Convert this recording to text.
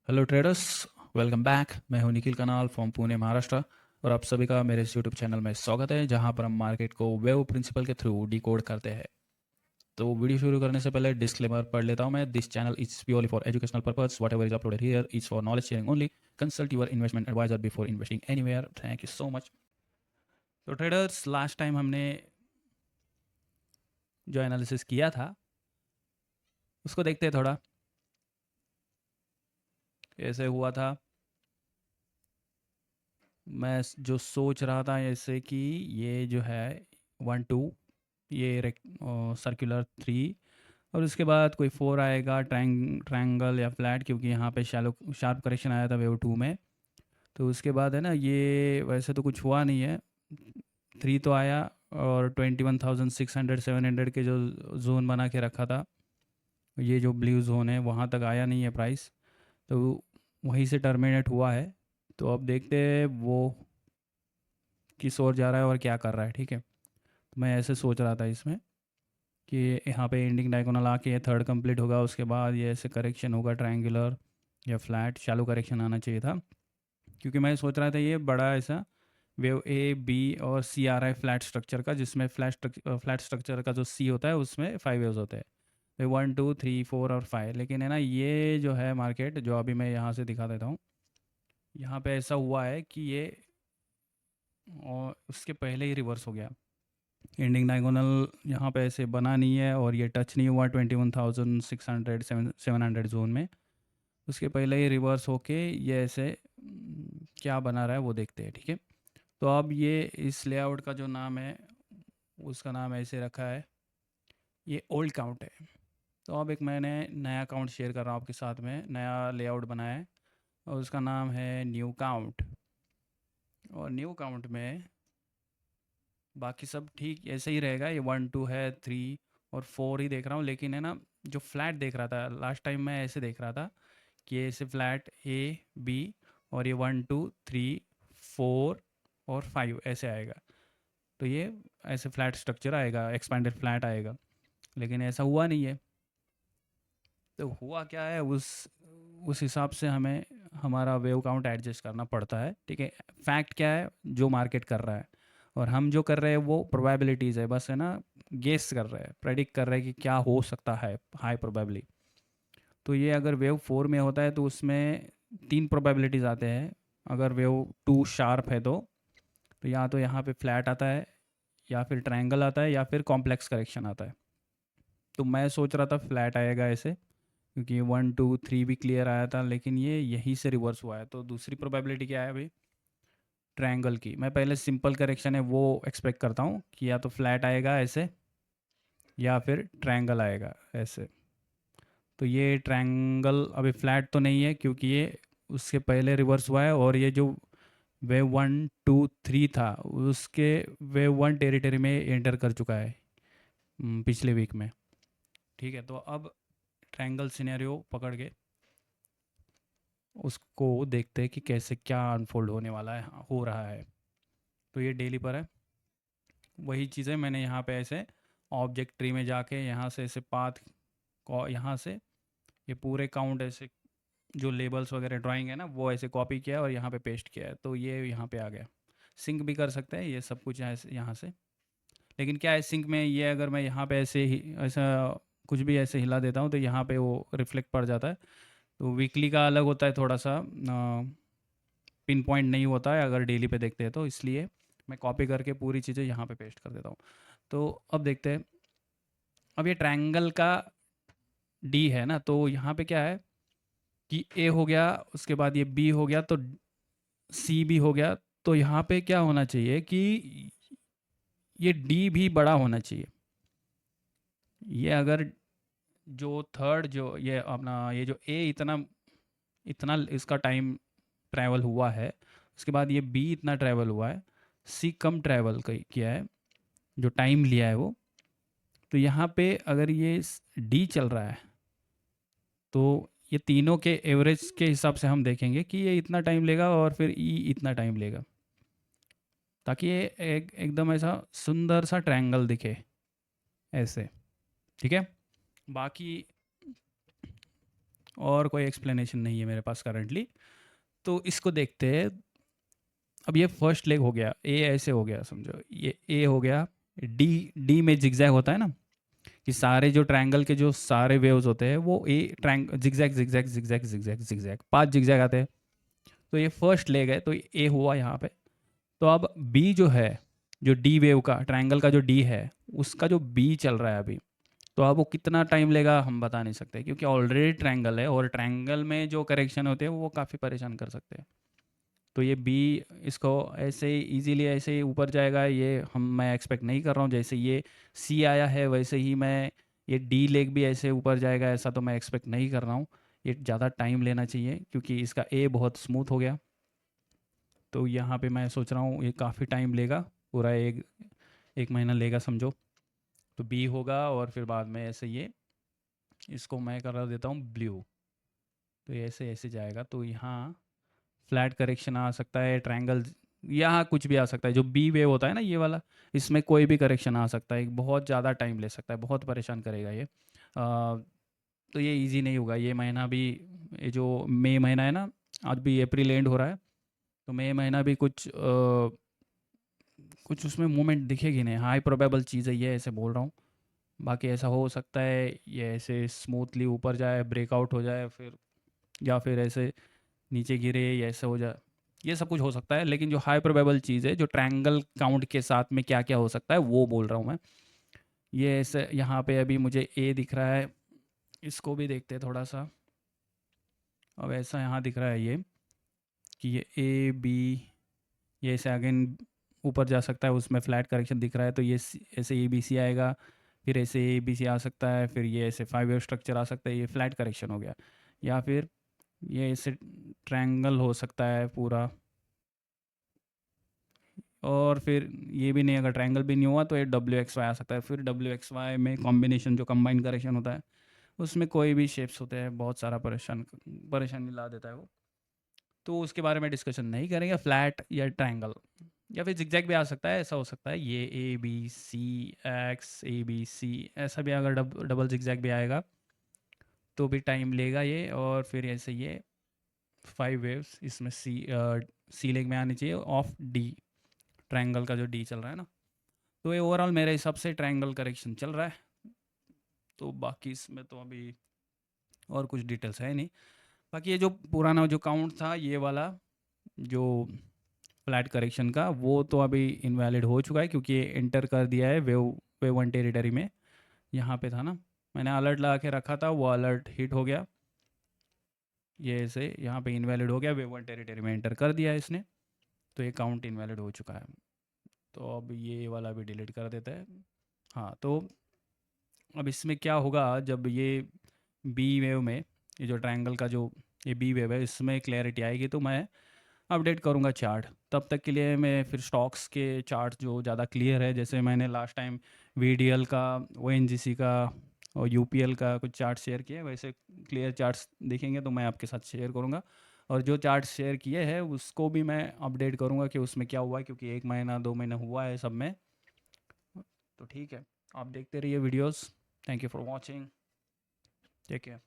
Hello traders, welcome back. मैं हूं निखिल कनाल from Pune Maharashtra और आप सभी का मेरे इस यूट्यूब चैनल में स्वागत है जहां पर हम मार्केट को वेव प्रिंसिपल के थ्रू डिकोड करते हैं। तो वीडियो शुरू करने से पहले डिस्क्लेमर पढ़ लेता हूं मैं। This channel is purely for educational purpose. Whatever is uploaded here is for knowledge sharing only. Consult your investment advisor before investing anywhere. Thank you so much. तो ट्रेडर्स, लास्ट टाइम हमने जो analysis किया था उसको देखते हैं थोड़ा कैसे हुआ था। मैं जो सोच रहा था ऐसे कि ये जो है 1 2, ये सर्कुलर 3 और उसके बाद कोई 4 आएगा, ट्रायंगल या फ्लैट, क्योंकि यहाँ पे शैलो शार्प करेक्शन आया था वेव 2 में। तो उसके बाद है ना, ये वैसे तो कुछ हुआ नहीं है। 3 तो आया और 21,600 700 के जो जोन बना के रखा था, ये जो ब्लू जोन है वहाँ तक आया नहीं है प्राइस। तो वहीं से टर्मिनेट हुआ है। तो अब देखते हैं वो किस ओर जा रहा है और क्या कर रहा है। ठीक है, तो मैं ऐसे सोच रहा था इसमें कि यहाँ पे एंडिंग डायगोनल आके ये थर्ड कंप्लीट होगा, उसके बाद ये ऐसे करेक्शन होगा ट्रायंगुलर या फ्लैट शैलो करेक्शन आना चाहिए था। क्योंकि मैं सोच रहा था ये बड़ा ऐसा वेव ए बी और सी आ रहा है फ्लैट स्ट्रक्चर का, जिसमें फ्लैट स्ट्रक्चर का जो सी होता है उसमें 5 वेव्स होते हैं। वे 1 2 3 4 और 5, लेकिन है ना ये जो है मार्केट, जो अभी मैं यहाँ से दिखा देता हूँ, यहाँ पे ऐसा हुआ है कि ये और उसके पहले ही रिवर्स हो गया। एंडिंग डायगोनल यहाँ पे ऐसे बना नहीं है और ये टच नहीं हुआ 21,600 700 जोन में। उसके पहले ही रिवर्स होके ये ऐसे क्या बना रहा है वो देखते हैं। ठीक है, तो अब ये इस लेआउट का जो नाम है उसका नाम ऐसे रखा है, ये ओल्ड काउंट है। तो अब एक मैंने नया काउंट शेयर कर रहा हूँ आपके साथ में, नया लेआउट बनाया है और उसका नाम है न्यू काउंट। और न्यू काउंट में बाकी सब ठीक ऐसे ही रहेगा। ये 1 2 है, 3 और 4 ही देख रहा हूँ, लेकिन है ना जो फ्लैट देख रहा था लास्ट टाइम, मैं ऐसे देख रहा था कि ऐसे फ्लैट ए बी और ये 1 2 3 4 और 5 ऐसे आएगा। तो ये ऐसे फ्लैट स्ट्रक्चर आएगा, एक्सपेंडेड फ्लैट आएगा, लेकिन ऐसा हुआ नहीं है। तो हुआ क्या है, उस हिसाब से हमें हमारा वेव काउंट एडजस्ट करना पड़ता है। ठीक है, फैक्ट क्या है जो मार्केट कर रहा है, और हम जो कर रहे हैं वो प्रोबेबिलिटीज़ है, बस है ना, गेस कर रहे हैं, प्रेडिक्ट कर रहे हैं कि क्या हो सकता है हाई प्रोबेबली। तो ये अगर वेव 4 में होता है तो उसमें 3 प्रोबेबिलिटीज़ आते हैं। अगर वेव 2 शार्प है तो या तो यहाँ पे फ्लैट आता है, या फिर ट्रायंगल आता है, या फिर कॉम्प्लेक्स करेक्शन आता है। तो मैं सोच रहा था फ्लैट आएगा ऐसे, क्योंकि 1 2 3 भी क्लियर आया था, लेकिन ये यहीं से रिवर्स हुआ है। तो दूसरी प्रोबेबिलिटी क्या है अभी, ट्रायंगल की। मैं पहले सिंपल करेक्शन है वो एक्सपेक्ट करता हूँ कि या तो फ्लैट आएगा ऐसे या फिर ट्रायंगल आएगा ऐसे। तो ये ट्रायंगल अभी फ्लैट तो नहीं है क्योंकि ये उसके पहले रिवर्स हुआ है, और ये जो वेव 1 2 3 था उसके वेव 1 टेरिटरी में एंटर कर चुका है पिछले वीक में। ठीक है, तो अब ट्रायंगल सिनेरियो पकड़ के उसको देखते हैं कि कैसे क्या अनफोल्ड होने वाला है, हो रहा है। तो ये डेली पर है, वही चीज़ें मैंने यहाँ पे ऐसे ऑब्जेक्ट ट्री में जाके यहाँ से ऐसे पाथ को, यहाँ से ये पूरे काउंट ऐसे जो लेबल्स वगैरह ड्राइंग है ना वो ऐसे कॉपी किया और यहाँ पे पेस्ट किया है, तो ये यहाँ पे आ गया। सिंक भी कर सकते हैं ये सब कुछ यहाँ से। लेकिन क्या है सिंक में, ये अगर मैं यहाँ पे ऐसे ही ऐसा कुछ भी ऐसे हिला देता हूँ तो यहाँ पे वो रिफ्लेक्ट पड़ जाता है। तो वीकली का अलग होता है थोड़ा सा, पिन पॉइंट नहीं होता है अगर डेली पे देखते हैं, तो इसलिए मैं कॉपी करके पूरी चीज़ें यहाँ पे पेस्ट कर देता हूँ। तो अब देखते हैं, अब ये ट्रायंगल का डी है ना, तो यहाँ पे क्या है कि ए हो गया, उसके बाद ये बी हो गया, तो सी भी हो गया। तो यहाँ पे क्या होना चाहिए कि ये डी भी बड़ा होना चाहिए। ये अगर जो थर्ड जो ये अपना ये जो ए इतना इतना इसका टाइम ट्रैवल हुआ है, उसके बाद ये बी इतना ट्रैवल हुआ है, सी कम ट्रैवल किया है, जो टाइम लिया है वो। तो यहाँ पे अगर ये डी चल रहा है तो ये तीनों के एवरेज के हिसाब से हम देखेंगे कि ये इतना टाइम लेगा और फिर ई इतना टाइम लेगा, ताकि ये एकदम ऐसा सुंदर सा ट्रायंगल दिखे ऐसे। ठीक है, बाकी और कोई एक्सप्लेनेशन नहीं है मेरे पास करंटली। तो इसको देखते हैं। अब ये फर्स्ट लेग हो गया, ए ऐसे हो गया समझो, ये ए हो गया। डी, डी में जिगजैग होता है ना, कि सारे जो ट्रायंगल के जो सारे वेव्स होते हैं वो a triangle zigzag zigzag zigzag zigzag zigzag 5 zigzag आते हैं। तो ये फर्स्ट लेग है, तो ए हुआ यहाँ पे। तो अब बी जो है, जो डी वेव का ट्रायंगल का जो डी है, उसका जो बी चल रहा है अभी, तो अब वो कितना टाइम लेगा हम बता नहीं सकते, क्योंकि ऑलरेडी ट्रायंगल है और ट्रायंगल में जो करेक्शन होते हैं वो काफ़ी परेशान कर सकते हैं। तो ये बी, इसको ऐसे इजीली ऐसे ही ऊपर जाएगा, ये मैं एक्सपेक्ट नहीं कर रहा हूँ। जैसे ये सी आया है वैसे ही मैं ये डी लेग भी ऐसे ऊपर जाएगा, ऐसा तो मैं एक्सपेक्ट नहीं कर रहा हूँ। ये ज़्यादा टाइम लेना चाहिए क्योंकि इसका ए बहुत स्मूथ हो गया। तो यहाँ पे मैं सोच रहा हूँ ये काफ़ी टाइम लेगा, पूरा एक एक महीना लेगा समझो। तो बी होगा और फिर बाद में ऐसे ये, इसको मैं करा देता हूँ ब्लू। तो ये ऐसे ऐसे जाएगा, तो यहाँ फ्लैट करेक्शन आ सकता है, ट्रायंगल, यहाँ कुछ भी आ सकता है। जो बी वेव होता है ना ये वाला, इसमें कोई भी करेक्शन आ सकता है, बहुत ज़्यादा टाइम ले सकता है, बहुत परेशान करेगा ये। तो ये इजी नहीं होगा ये महीना भी। ये जो मई महीना है ना, आज भी अप्रैल एंड हो रहा है, तो मई महीना भी कुछ उसमें मूवमेंट दिखेगी नहीं। हाई प्रोबेबल चीज़ है ये, ऐसे बोल रहा हूँ। बाकी ऐसा हो सकता है ये ऐसे स्मूथली ऊपर जाए, ब्रेकआउट हो जाए, फिर या फिर ऐसे नीचे गिरे या ऐसे हो जाए, ये सब कुछ हो सकता है। लेकिन जो हाई प्रोबेबल चीज़ है, जो ट्रायंगल काउंट के साथ में क्या क्या हो सकता है वो बोल रहा हूँ मैं। ये ऐसे यहाँ पे अभी मुझे ए दिख रहा है, इसको भी देखते हैं थोड़ा सा। अब ऐसा यहाँ दिख रहा है ये, कि ये ए बी, ये ऐसे अगेन ऊपर जा सकता है, उसमें फ्लैट करेक्शन दिख रहा है, तो ये ऐसे ए बी सी आएगा, फिर ऐसे ए बी सी आ सकता है, फिर ये ऐसे 5 वेव स्ट्रक्चर आ सकता है, ये फ्लैट करेक्शन हो गया। या फिर ये ऐसे ट्रायंगल हो सकता है पूरा। और फिर ये भी नहीं, अगर ट्रायंगल भी नहीं हुआ तो ये डब्ल्यू एक्स वाई आ सकता है। फिर डब्ल्यू एक्स वाई में कॉम्बिनेशन जो कंबाइन करेक्शन होता है, उसमें कोई भी शेप्स होते हैं, बहुत सारा परेशानी ला देता है वो। तो उसके बारे में डिस्कशन नहीं करेंगे। फ्लैट या ट्रायंगल या फिर जिगजैग भी आ सकता है, ऐसा हो सकता है ये A B C X A B C, ऐसा भी अगर डबल जिगजैग भी आएगा तो भी टाइम लेगा ये। और फिर ऐसे ये 5 वेव्स इसमें सी लेग में आनी चाहिए ऑफ डी, ट्रायंगल का जो डी चल रहा है ना। तो ये ओवरऑल मेरे हिसाब से ट्रायंगल करेक्शन चल रहा है। तो बाकी इसमें तो अभी और कुछ डिटेल्स है नहीं। बाकी ये जो पुराना जो काउंट था ये वाला, जो फ्लैट करेक्शन का, वो तो अभी इनवैलिड हो चुका है, क्योंकि ये एंटर कर दिया है वेव वेव वन टेरिटरी में। यहाँ पे था ना, मैंने अलर्ट लगा के रखा था, वो अलर्ट हिट हो गया, ये ऐसे यहाँ पे इनवैलिड हो गया, वेव वन टेरिटरी में एंटर कर दिया है इसने। तो ये काउंट इनवैलिड हो चुका है। तो अब ये वाला भी डिलीट कर देता है। हाँ, तो अब इसमें क्या होगा, जब ये बी वेव में, ये जो ट्रायंगल का जो ये बी वेव है, इसमें क्लैरिटी आएगी तो मैं अपडेट करूँगा चार्ट। तब तक के लिए मैं फिर स्टॉक्स के चार्ट जो ज़्यादा क्लियर है, जैसे मैंने लास्ट टाइम वीडीएल का, ओएनजीसी का और यूपीएल का कुछ चार्ट शेयर किए, वैसे क्लियर चार्ट्स दिखेंगे तो मैं आपके साथ शेयर करूँगा। और जो चार्ट शेयर किए हैं उसको भी मैं अपडेट करूँगा कि उसमें क्या हुआ है, क्योंकि 1 महीना 2 महीना हुआ है सब में। तो ठीक है, आप देखते रहिए videos. Thank you for watching, take care.